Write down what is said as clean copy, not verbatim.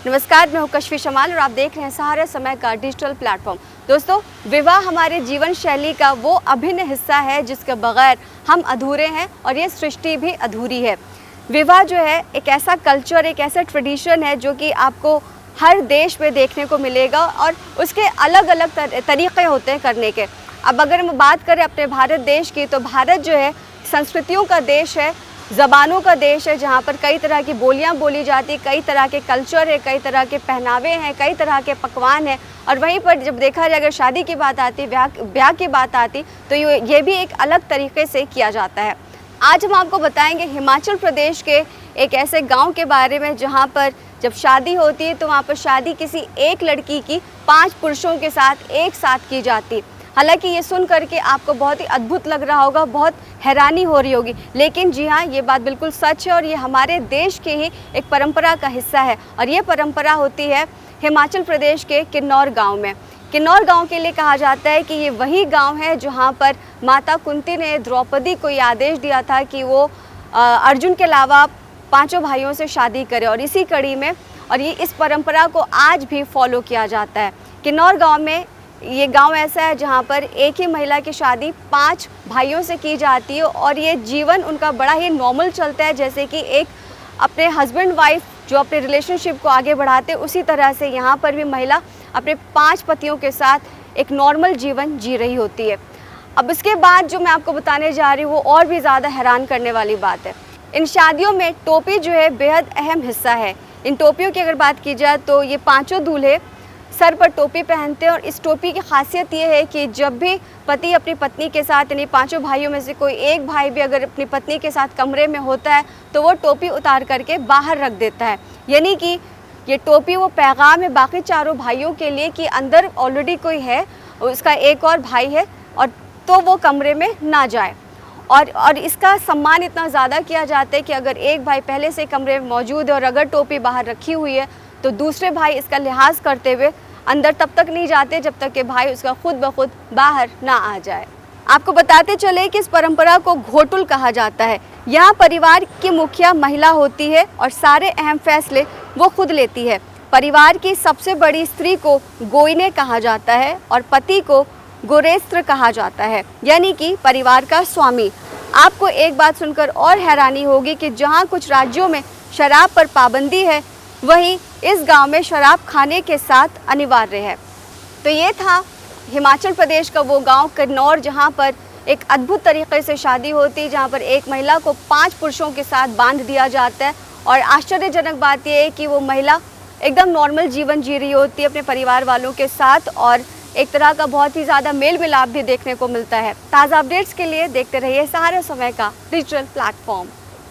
नमस्कार, मैं हूं कशफी शमाल और आप देख रहे हैं सहारा समय का डिजिटल प्लेटफॉर्म। दोस्तों, विवाह हमारे जीवन शैली का वो अभिन्न हिस्सा है जिसके बगैर हम अधूरे हैं और ये सृष्टि भी अधूरी है। विवाह जो है एक ऐसा कल्चर, एक ऐसा ट्रेडिशन है जो कि आपको हर देश में देखने को मिलेगा और उसके अलग अलग तरीक़े होते हैं करने के। अब अगर हम बात करें अपने भारत देश की, तो भारत जो है संस्कृतियों का देश है, ज़बानों का देश है, जहाँ पर कई तरह की बोलियाँ बोली जाती, कई तरह के कल्चर है, कई तरह के पहनावे हैं, कई तरह के पकवान हैं। और वहीं पर जब देखा जाए, अगर शादी की बात आती, ब्याह की बात आती, तो ये भी एक अलग तरीके से किया जाता है। आज हम आपको बताएंगे हिमाचल प्रदेश के एक ऐसे गांव के बारे में जहां पर जब शादी होती है तो वहां पर शादी किसी एक लड़की की 5 पुरुषों के साथ एक साथ की जाती। हालांकि ये सुन करके आपको बहुत ही अद्भुत लग रहा होगा, बहुत हैरानी हो रही होगी, लेकिन जी हाँ, ये बात बिल्कुल सच है और ये हमारे देश की ही एक परंपरा का हिस्सा है। और ये परंपरा होती है हिमाचल प्रदेश के किन्नौर गांव में। किन्नौर गांव के लिए कहा जाता है कि ये वही गांव है जहां पर माता कुंती ने द्रौपदी को ये आदेश दिया था कि वो अर्जुन के अलावा 5 भाइयों से शादी करे। और इसी कड़ी में और ये इस परंपरा को आज भी फॉलो किया जाता है। किन्नौर गांव में ये गांव ऐसा है जहां पर एक ही महिला की शादी 5 भाइयों से की जाती है और ये जीवन उनका बड़ा ही नॉर्मल चलता है, जैसे कि एक अपने हस्बैंड वाइफ जो अपने रिलेशनशिप को आगे बढ़ाते हैं, उसी तरह से यहाँ पर भी महिला अपने 5 पतियों के साथ एक नॉर्मल जीवन जी रही होती है। अब इसके बाद जो मैं आपको बताने जा रही हूँ वो और भी ज़्यादा हैरान करने वाली बात है। इन शादियों में टोपी जो है बेहद अहम हिस्सा है। इन टोपियों की अगर बात की जाए तो ये 5 दूल्हे सर पर टोपी पहनते हैं और इस टोपी की खासियत ये है कि जब भी पति अपनी पत्नी के साथ, यानी 5 भाइयों में से कोई एक भाई भी अगर अपनी पत्नी के साथ कमरे में होता है तो वो टोपी उतार करके बाहर रख देता है। यानी कि ये टोपी वो पैगाम है बाकी 4 भाइयों के लिए कि अंदर ऑलरेडी कोई है, उसका एक और भाई है, और तो वो कमरे में ना जाए। और इसका सम्मान इतना ज़्यादा किया जाता है कि अगर एक भाई पहले से कमरे में मौजूद है और अगर टोपी बाहर रखी हुई है तो दूसरे भाई इसका लिहाज करते हुए अंदर तब तक नहीं जाते जब तक कि भाई उसका खुद ब खुद बाहर ना आ जाए। आपको बताते चले कि इस परंपरा को घोटुल कहा जाता है। यहाँ परिवार की मुखिया महिला होती है और सारे अहम फैसले वो खुद लेती है। परिवार की सबसे बड़ी स्त्री को गोइने कहा जाता है और पति को गोरेस्त्र कहा जाता है, यानी कि परिवार का स्वामी। आपको एक बात सुनकर और हैरानी होगी कि जहाँ कुछ राज्यों में शराब पर पाबंदी है, वहीं इस गांव में शराब खाने के साथ अनिवार्य है। तो ये था हिमाचल प्रदेश का वो गांव किन्नौर, जहां पर एक अद्भुत तरीके से शादी होती है, जहां पर एक महिला को 5 पुरुषों के साथ बांध दिया जाता है। और आश्चर्यजनक बात यह है कि वो महिला एकदम नॉर्मल जीवन जी रही होती है अपने परिवार वालों के साथ और एक तरह का बहुत ही ज़्यादा मेल मिलाप भी देखने को मिलता है। ताज़ा अपडेट्स के लिए देखते रहिए सहारा समय का डिजिटल प्लेटफॉर्म।